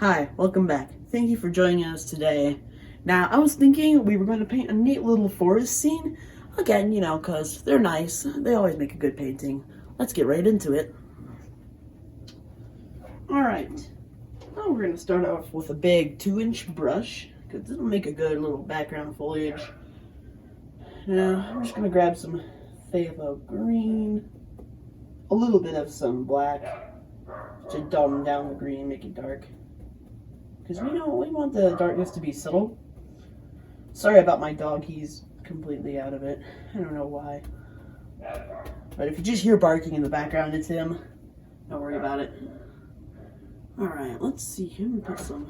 Hi, welcome back. Thank you for joining us today. Now, I was thinking we were going to paint a neat little forest scene. Again, because they're nice. They always make a good painting. Let's get right into it. Alright, now we're going to start off with a big 2-inch brush, because it'll make a good little background foliage. Now, I'm just going to grab some phthalo green, a little bit of some black, to dumb down the green, make it dark. Because we want the darkness to be subtle. Sorry about my dog, he's completely out of it. I don't know why. But if you just hear barking in the background, it's him. Don't worry about it. Alright, let's see. I'm gonna put some...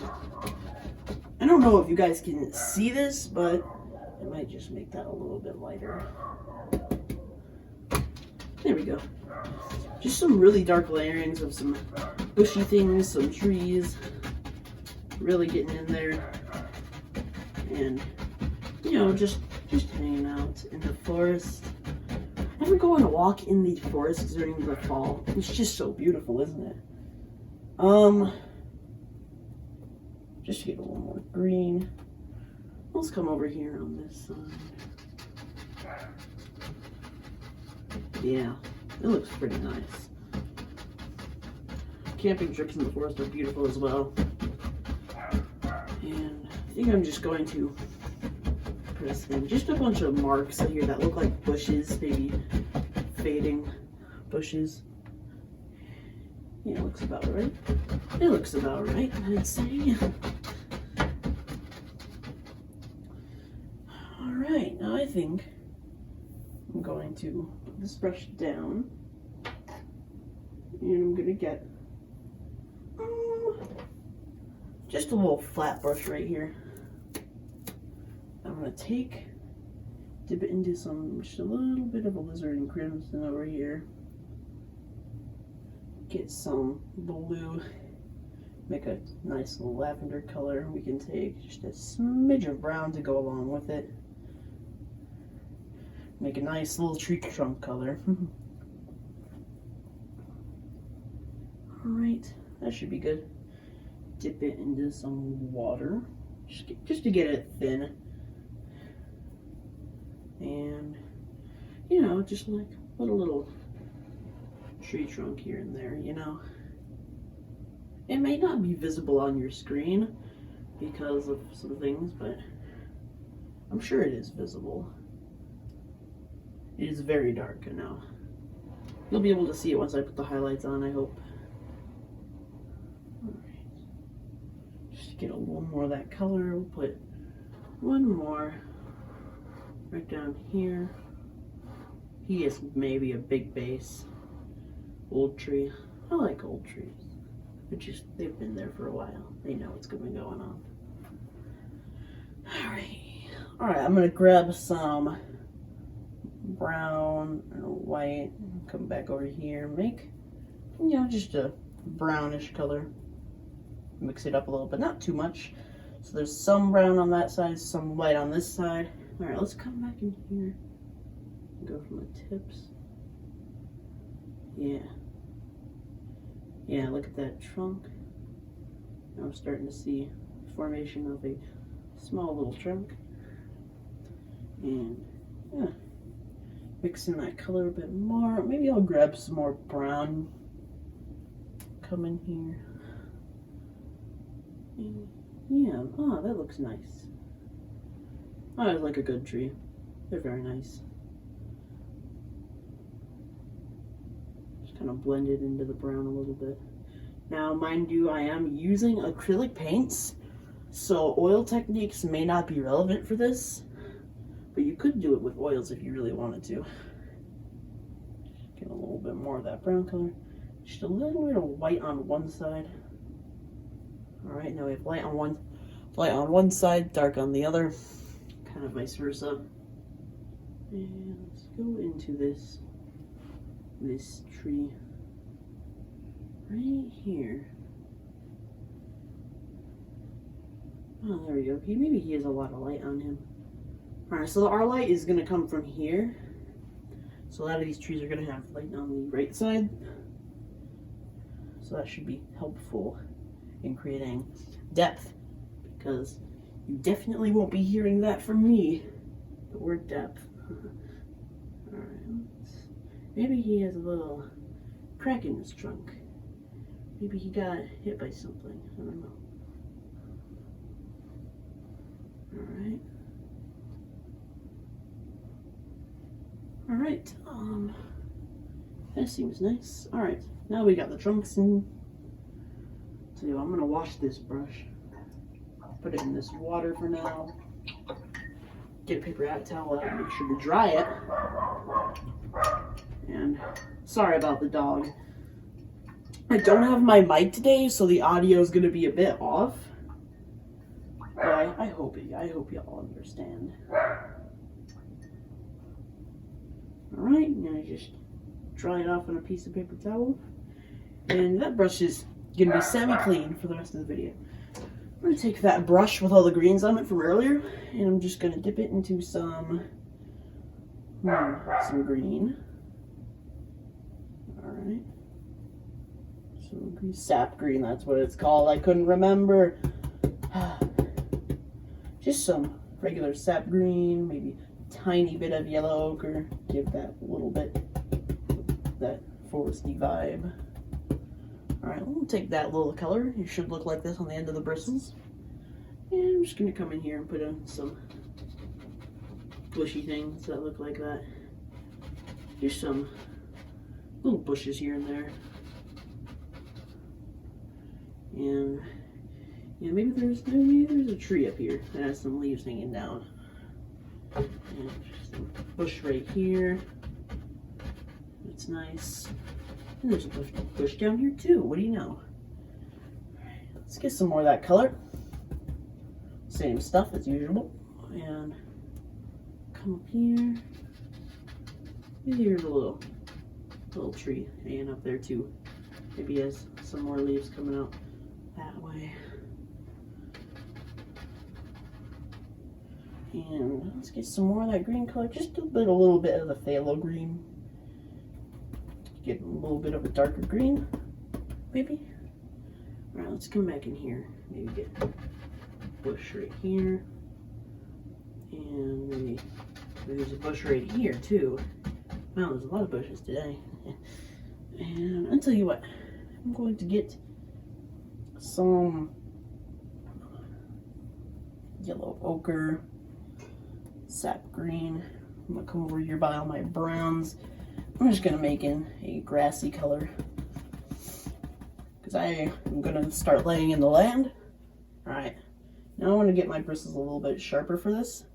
I don't know if you guys can see this, but I might just make that a little bit lighter. There we go. Just some really dark layerings of some bushy things, some trees. Really getting in there. And, just hanging out in the forest. I never go on a walk in the forest during the fall. It's just so beautiful, isn't it? Just to get a little more green. Let's come over here on this side. Yeah, it looks pretty nice. Camping trips in the forest are beautiful as well. And I think I'm just going to press in just a bunch of marks here that look like bushes, maybe fading bushes. Yeah, it looks about right. It looks about right, I'd say. Alright, now I think I'm going to put this brush down. And I'm going to get just a little flat brush right here. I'm going to dip it into just a little bit of alizarin crimson over here. Get some blue, make a nice little lavender color. We can take just a smidge of brown to go along with it. Make a nice little tree trunk color. Alright, that should be good. Dip it into some water, just to get it thin. And, just like put a little tree trunk here and there, It may not be visible on your screen because of some things, but I'm sure it is visible. It is very dark now. You'll be able to see it once I put the highlights on, I hope. Just to get a little more of that color, we'll put one more right down here. He is maybe a big base. Old tree. I like old trees. They've been there for a while. They know what's going on. Alright, I'm gonna grab some brown and white. Come back over here. Make, just a brownish color. Mix it up a little bit, not too much. So there's some brown on that side, some white on this side. Alright, let's come back in here. Go from the tips. Yeah, look at that trunk. Now I'm starting to see formation of a small little trunk. And, mix in that color a bit more. Maybe I'll grab some more brown. Come in here. And yeah, that looks nice. I like a good tree. They're very nice. Just kind of blend it into the brown a little bit. Now, mind you, I am using acrylic paints, so oil techniques may not be relevant for this, but you could do it with oils if you really wanted to. Get a little bit more of that brown color. Just a little bit of white on one side. Alright, now we have light on one side, dark on the other, kind of vice versa. And let's go into this tree right here. Oh, there we go. Maybe he has a lot of light on him. Alright, so our light is going to come from here. So a lot of these trees are going to have light on the right side. So that should be helpful. in creating depth, because you definitely won't be hearing that from me, the word depth. Alright, maybe he has a little crack in his trunk. Maybe he got hit by something. I don't know. Alright. Alright, that seems nice. Alright, now we got the trunks in. So I'm gonna wash this brush. Put it in this water for now. Get a paper towel out, make sure to dry it. And sorry about the dog. I don't have my mic today, so the audio is gonna be a bit off. But I hope y'all understand. Alright, I'm gonna just dry it off on a piece of paper towel. And that brush is gonna be semi-clean for the rest of the video. I'm gonna take that brush with all the greens on it from earlier, and I'm just gonna dip it into some green. Alright. Some green, sap green, that's what it's called. I couldn't remember. Just some regular sap green, maybe a tiny bit of yellow ochre. Give that a little bit, that foresty vibe. Alright, we'll take that little color. It should look like this on the end of the bristles. And I'm just going to come in here and put in some bushy things that look like that. Just some little bushes here and there. And yeah, maybe there's a tree up here that has some leaves hanging down. And some bush right here. That's nice. And there's a bush down here too. What do you know? Alright, let's get some more of that color. Same stuff as usual. And come up here. Maybe here's a little tree hanging up there too. Maybe he has some more leaves coming out that way. And let's get some more of that green color. Just a little bit of the phthalo green. Get a little bit of a darker green, maybe. Alright, let's come back in here. Maybe get a bush right here. And maybe there's a bush right here too. Wow, there's a lot of bushes today. And I'll tell you what, I'm going to get some yellow ochre, sap green. I'm gonna come over here by all my browns. I'm just gonna make in a grassy color because I am gonna start laying in the land. Alright, now I want to get my bristles a little bit sharper for this.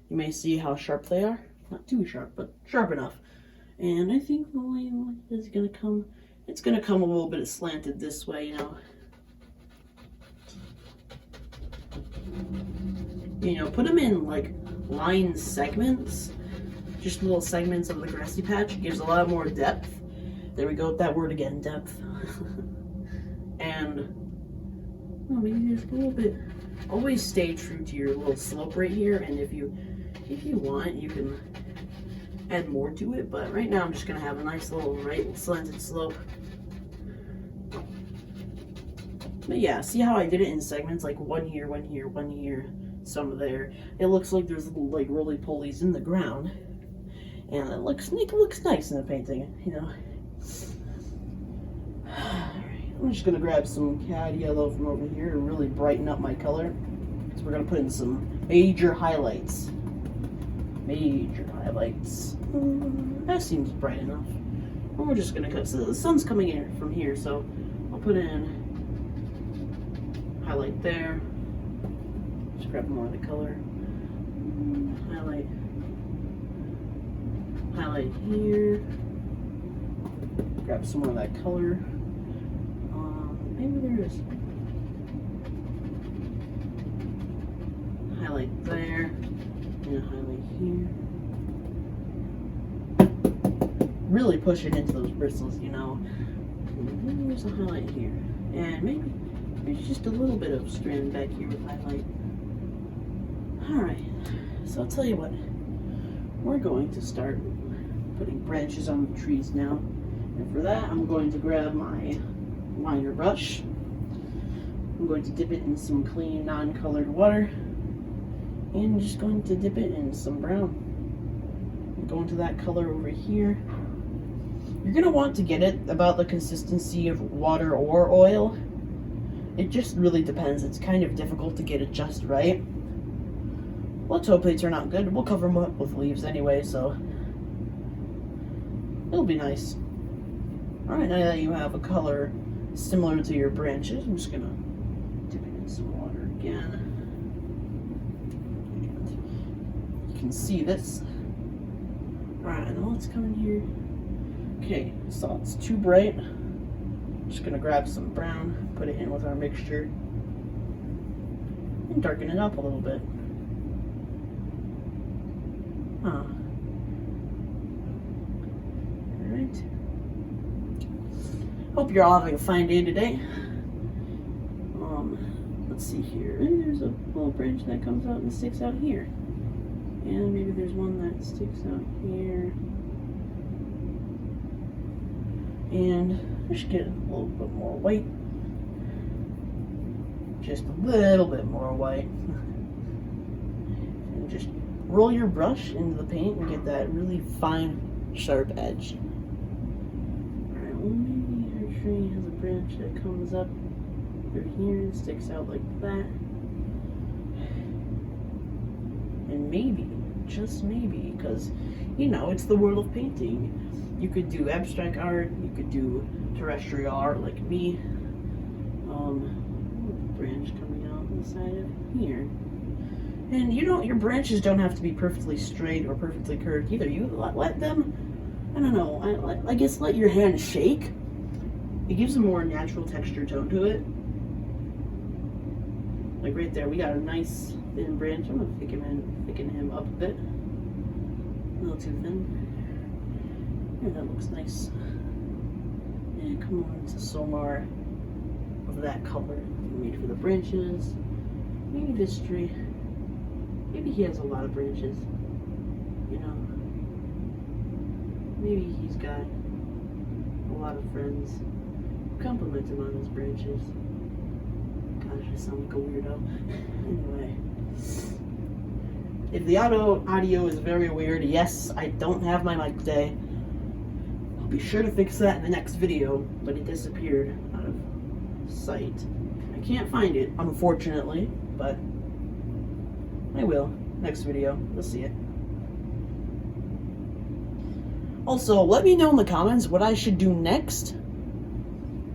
You may see how sharp they are. Not too sharp, but sharp enough. And I think the line is gonna come, it's gonna come a little bit slanted this way, you know. You know, put them in like line segments. Just little segments of the grassy patch. It gives a lot more depth. There we go with that word again, depth. And well, maybe just a little bit. Always stay true to your little slope right here, and if you want, you can add more to it, but right now I'm just gonna have a nice little right slanted slope. But yeah, see how I did it in segments, like one here, one here, one here, some there. It looks like there's little like roly-polies in the ground. And it looks nice in the painting, you know. Alright, I'm just gonna grab some cad yellow from over here to really brighten up my color. So we're gonna put in some major highlights. Major highlights. That seems bright enough. And we're just gonna cut, so the sun's coming in from here, so I'll put in highlight there. Just grab more of the color. Highlight here. Grab some more of that color. Maybe there is. Highlight there. And a highlight here. Really push it into those bristles, you know. Maybe there's a highlight here. And maybe there's just a little bit of strand back here with highlight. Alright. So I'll tell you what. We're going to start putting branches on the trees now. And for that, I'm going to grab my liner brush. I'm going to dip it in some clean, non-colored water. And just going to dip it in some brown. Go into that color over here. You're going to want to get it about the consistency of water or oil. It just really depends. It's kind of difficult to get it just right. Well, toe plates are not good. We'll cover them up with leaves anyway, so it'll be nice. Alright, now that you have a color similar to your branches, I'm just going to dip it in some water again. And you can see this. Alright, now let's come in here. Okay, so it's too bright. I'm just going to grab some brown, put it in with our mixture, and darken it up a little bit. Alright. Hope you're all having a fine day today. Let's see here. There's a little branch that comes out and sticks out here. And maybe there's one that sticks out here. And I should get a little bit more white. Just a little bit more white. And just roll your brush into the paint and get that really fine, sharp edge. Alright, well maybe our tree has a branch that comes up through here and sticks out like that. And maybe, just maybe, because, you know, it's the world of painting. You could do abstract art, you could do terrestrial art like me. Branch coming out on the side of here. And you know, your branches don't have to be perfectly straight or perfectly curved either. You let them, I don't know, I guess let your hand shake. It gives a more natural texture tone to it. Like right there, we got a nice thin branch. I'm gonna thicken him up a bit. A little too thin. Yeah, that looks nice. And come on to some more of that color made for the branches. Maybe this tree. Maybe he has a lot of branches. You know. Maybe he's got a lot of friends. Compliment him on his branches. Gosh, I sound like a weirdo. Anyway. If the audio is very weird, yes, I don't have my mic today. I'll be sure to fix that in the next video, but it disappeared out of sight. I can't find it, unfortunately, but I will. Next video, you'll see it. Also, let me know in the comments what I should do next.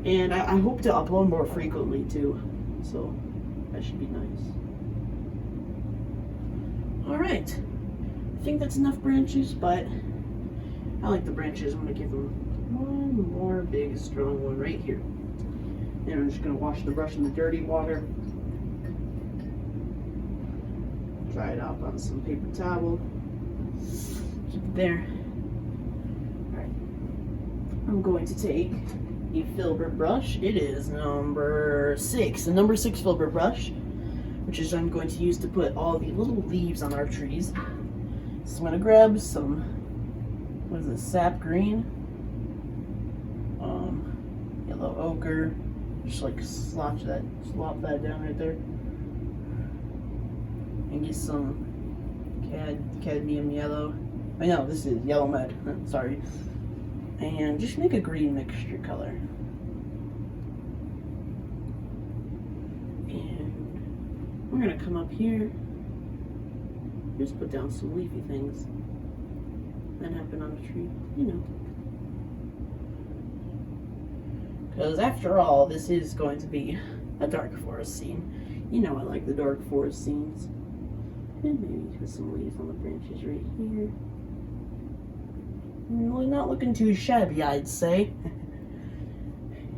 And I hope to upload more frequently, too. So, that should be nice. Alright. I think that's enough branches, but I like the branches. I'm going to give them one more big, strong one right here. And I'm just going to wash the brush in the dirty water. Dry it out on some paper towel. Keep it there. Alright. I'm going to take a filbert brush. It is number 6. The number 6 filbert brush, which is I'm going to use to put all the little leaves on our trees. So I'm going to grab some, what is this, sap green, yellow ochre, just like slop that down right there, and get some cadmium yellow. I know, this is yellow mud, sorry. And just make a green mixture color. And we're gonna come up here, just put down some leafy things that happen on the tree, you know. Because after all, this is going to be a dark forest scene. You know I like the dark forest scenes. And maybe put some leaves on the branches right here. Really not looking too shabby, I'd say.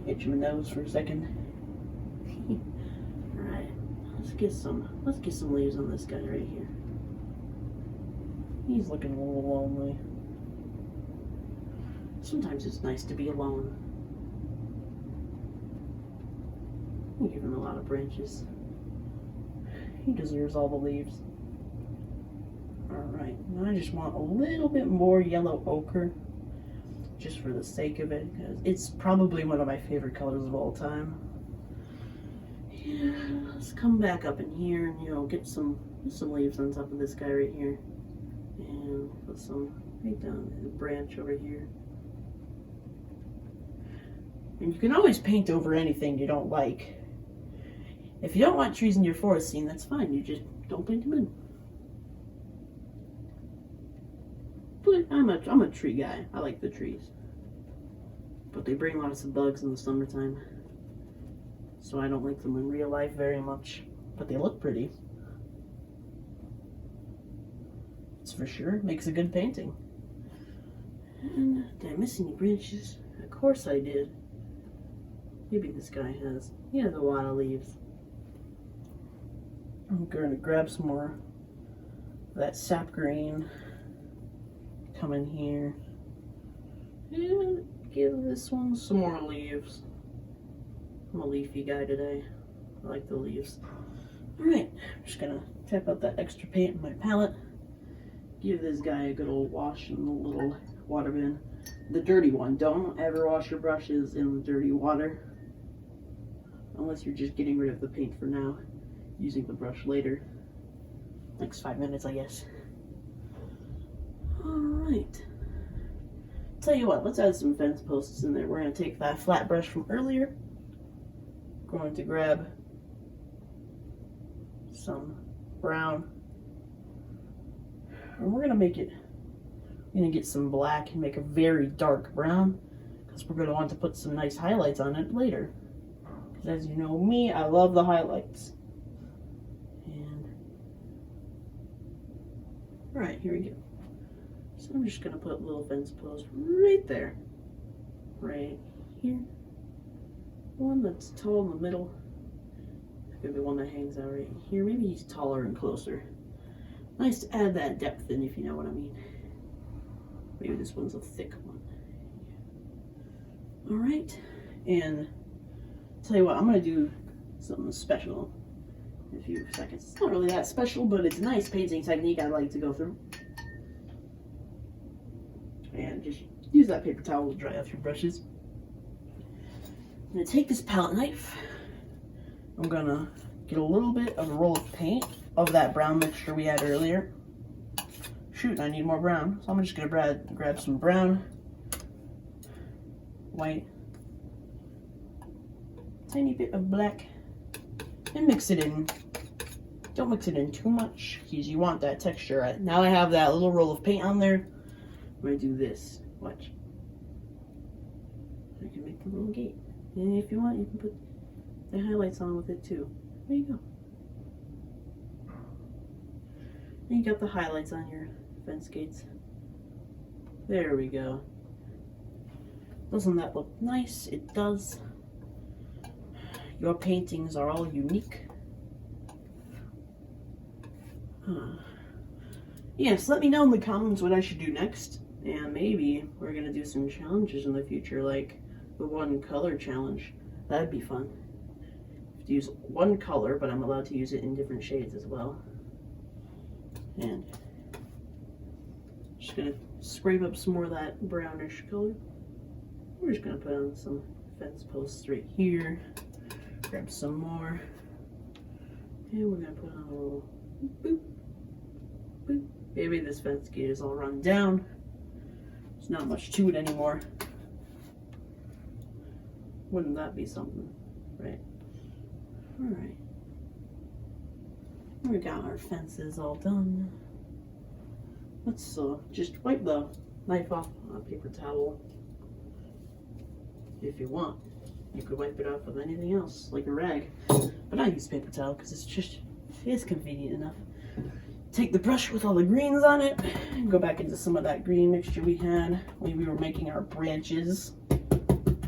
Itch my nose for a second. Alright, let's get some leaves on this guy right here. He's looking a little lonely. Sometimes it's nice to be alone. We give him a lot of branches. He deserves all the leaves. Alright, now I just want a little bit more yellow ochre, just for the sake of it, because it's probably one of my favorite colors of all time. Yeah, let's come back up in here and, you know, get some leaves on top of this guy right here. And put some right down the branch over here. And you can always paint over anything you don't like. If you don't want trees in your forest scene, that's fine. You just don't paint them in. But I'm a tree guy. I like the trees. But they bring lots of bugs in the summertime. So I don't like them in real life very much. But they look pretty. That's for sure. Makes a good painting. And did I miss any branches? Of course I did. Maybe this guy has. He has a lot of leaves. I'm going to grab some more of that sap green. Come in here. And give this one some more leaves. I'm a leafy guy today. I like the leaves. Alright, I'm just going to tap out that extra paint in my palette. Give this guy a good old wash in the little water bin. The dirty one. Don't ever wash your brushes in the dirty water. Unless you're just getting rid of the paint for now. Using the brush later. Next 5 minutes, I guess. Alright. Tell you what, let's add some fence posts in there. We're going to take that flat brush from earlier. Going to grab some brown. And we're going to make it, we're going to get some black and make a very dark brown. Because we're going to want to put some nice highlights on it later. Because as you know me, I love the highlights. Alright, here we go. So I'm just going to put a little fence post right there. Right here. One that's tall in the middle. Maybe one that hangs out right here. Maybe he's taller and closer. Nice to add that depth in, if you know what I mean. Maybe this one's a thick one. Alright. And tell you what, I'm going to do something special. In a few seconds. It's not really that special, but it's a nice painting technique I like to go through. And just use that paper towel to dry off your brushes. I'm going to take this palette knife. I'm going to get a little bit of a roll of paint of that brown mixture we had earlier. Shoot, I need more brown. So I'm just going to grab some brown, white, tiny bit of black, and mix it in. Don't mix it in too much because you want that texture. Now I have that little roll of paint on there. I'm going to do this. Watch. I can make the little gate. And if you want, you can put the highlights on with it too. There you go. And you got the highlights on your fence gates. There we go. Doesn't that look nice? It does. Your paintings are all unique. Yes, let me know in the comments what I should do next. And maybe we're going to do some challenges in the future, like the one color challenge. That'd be fun. I have to use one color, but I'm allowed to use it in different shades as well. And just going to scrape up some more of that brownish color. We're just going to put on some fence posts right here. Grab some more. And we're going to put on a little boop, boop. Maybe this fence gate is all run down. There's not much to it anymore. Wouldn't that be something, right? Alright. We got our fences all done. Let's just wipe the knife off on a paper towel. If you want. You could wipe it off with anything else, like a rag. But I use paper towel because it's convenient enough. Take the brush with all the greens on it, and go back into some of that green mixture we had when we were making our branches,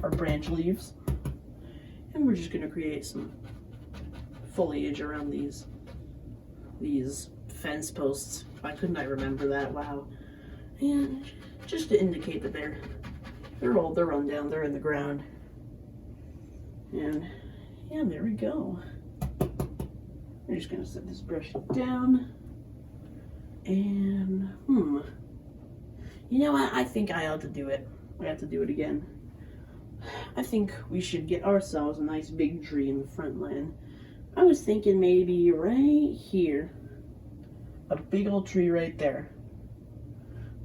our branch leaves. And we're just going to create some foliage around these fence posts. Why couldn't I remember that? Wow. And just to indicate that they're old, they're run down, they're in the ground. And yeah, there we go. I'm just going to set this brush down. And, you know what? I think I ought to do it. I have to do it again. I think we should get ourselves a nice big tree in the front land. I was thinking maybe right here. A big old tree right there.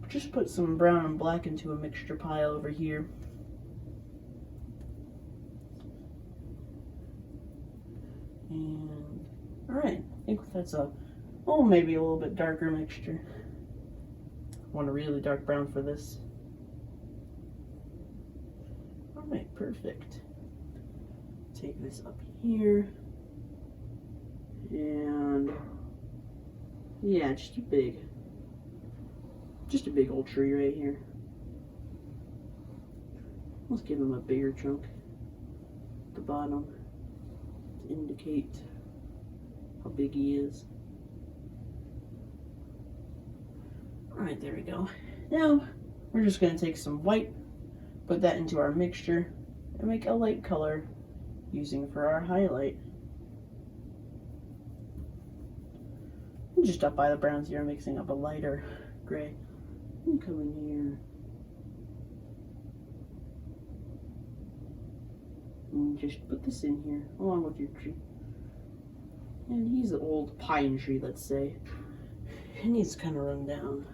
Just put some brown and black into a mixture pile over here. And, alright, I think that's maybe a little bit darker mixture. I want a really dark brown for this. Alright, perfect. Take this up here. And, yeah, just a big old tree right here. Let's give him a bigger chunk at the bottom to indicate how big he is. Alright, there we go. Now, we're just going to take some white, put that into our mixture, and make a light color using for our highlight. I'm just up by the browns here, mixing up a lighter gray. And come in here. And just put this in here, along with your tree. And he's an old pine tree, let's say. And he's kind of run down.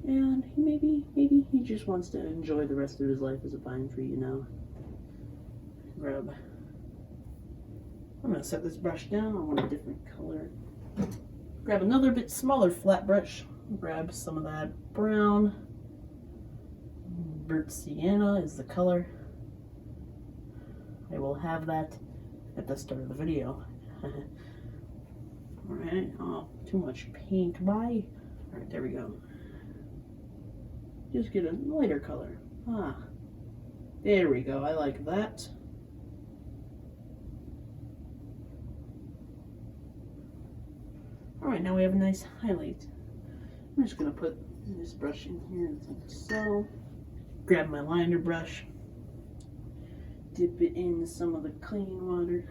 And maybe he just wants to enjoy the rest of his life as a pine tree, you know. I'm gonna set this brush down. I want a different color. Grab another bit smaller flat brush. Grab some of that brown. Burnt Sienna is the color. I will have that at the start of the video. Alright, oh, too much paint by. Alright, there we go. Just get a lighter color. Ah, there we go. I like that. Alright, now we have a nice highlight. I'm just going to put this brush in here like so. Grab my liner brush. Dip it in some of the clean water.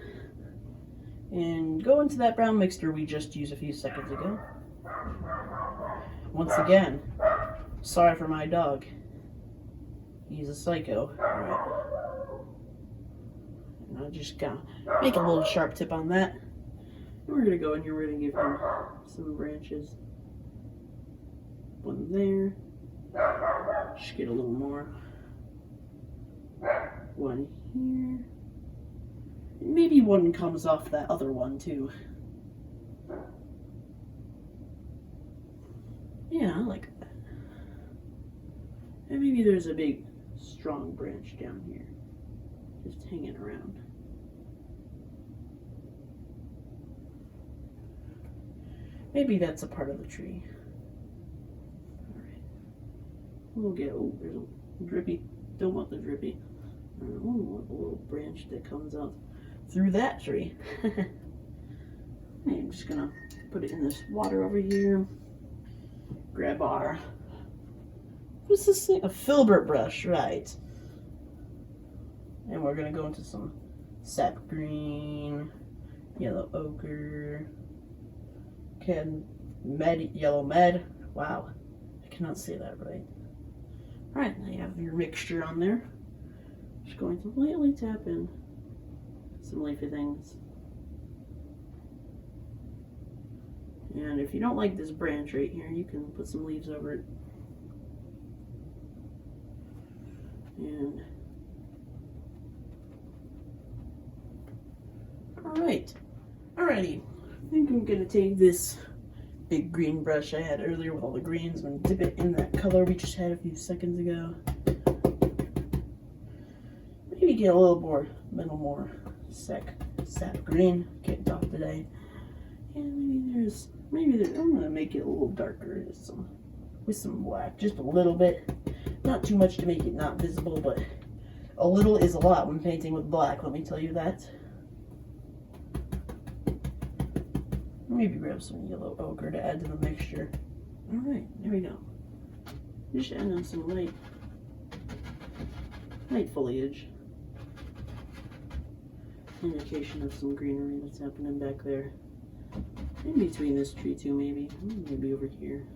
And go into that brown mixture we just used a few seconds ago. Once again, sorry for my dog. He's a psycho. Alright. And I just gotta make a little sharp tip on that. And we're gonna go in here, we're gonna give him some branches. One there. Just get a little more. One here. And maybe one comes off that other one too. Yeah, I like that. And maybe there's a big, strong branch down here, just hanging around. Maybe that's a part of the tree. Alright. We'll get, oh, there's a drippy. Don't want the drippy. I want a little branch that comes out through that tree. I'm just gonna put it in this water over here. Grab our, what's this thing? A filbert brush, right. And we're gonna go into some sap green, yellow ochre, yellow med. Wow, I cannot say that right. Alright, now you have your mixture on there. Just going to lightly tap in some leafy things. And if you don't like this branch right here, you can put some leaves over it. And alright. Alrighty. I think I'm gonna take this big green brush I had earlier with all the greens and dip it in that color we just had a few seconds ago. Maybe get a little more sap green. Can't talk today. And maybe there's I'm gonna make it a little darker with some black, just a little bit. Not too much to make it not visible, but a little is a lot when painting with black, let me tell you that. Maybe grab some yellow ochre to add to the mixture. Alright, there we go. Just add on some light foliage. Indication of some greenery that's happening back there. In between this tree too, maybe. Maybe over here.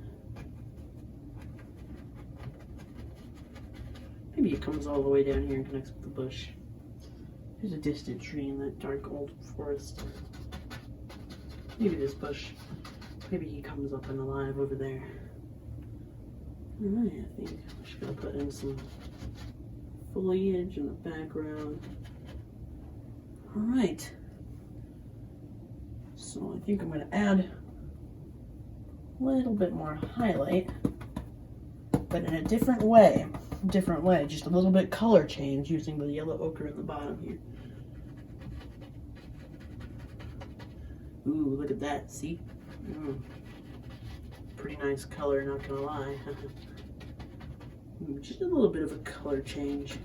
Maybe it comes all the way down here and connects with the bush. There's a distant tree in that dark old forest. Maybe this bush. Maybe he comes up and alive over there. Alright, I think I'm just gonna put in some foliage in the background. Alright. So I think I'm gonna add a little bit more highlight, but in a different way. Just a little bit color change using the yellow ochre in the bottom here. Ooh, look at that, see? Pretty nice color, not gonna lie. Just a little bit of a color change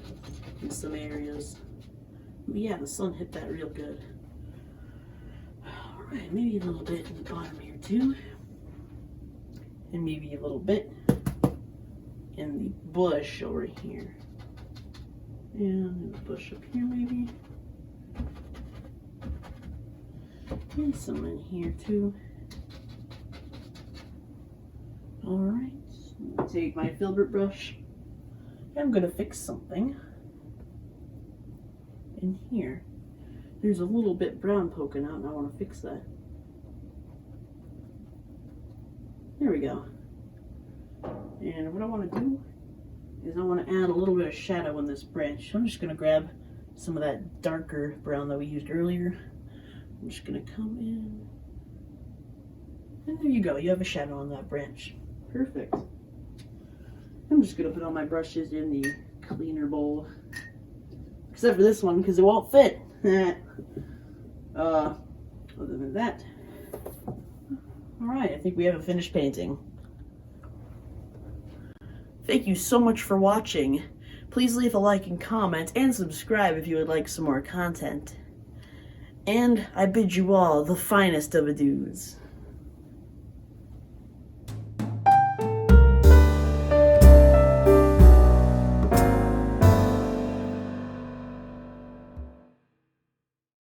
in some areas. Yeah, the sun hit that real good. Alright, maybe a little bit in the bottom here too. And maybe a little bit in the bush over here. And the bush up here maybe. And some in here too. Alright, so take my filbert brush. I'm gonna fix something in here. There's a little bit brown poking out and I want to fix that. There we go. And what I want to do is I want to add a little bit of shadow in this branch. I'm just going to grab some of that darker brown that we used earlier. I'm just going to come in. And there you go. You have a shadow on that branch. Perfect. I'm just going to put all my brushes in the cleaner bowl. Except for this one because it won't fit. Other than that. Alright, I think we have a finished painting. Thank you so much for watching. Please leave a like and comment and subscribe if you would like some more content. And I bid you all the finest of adieus.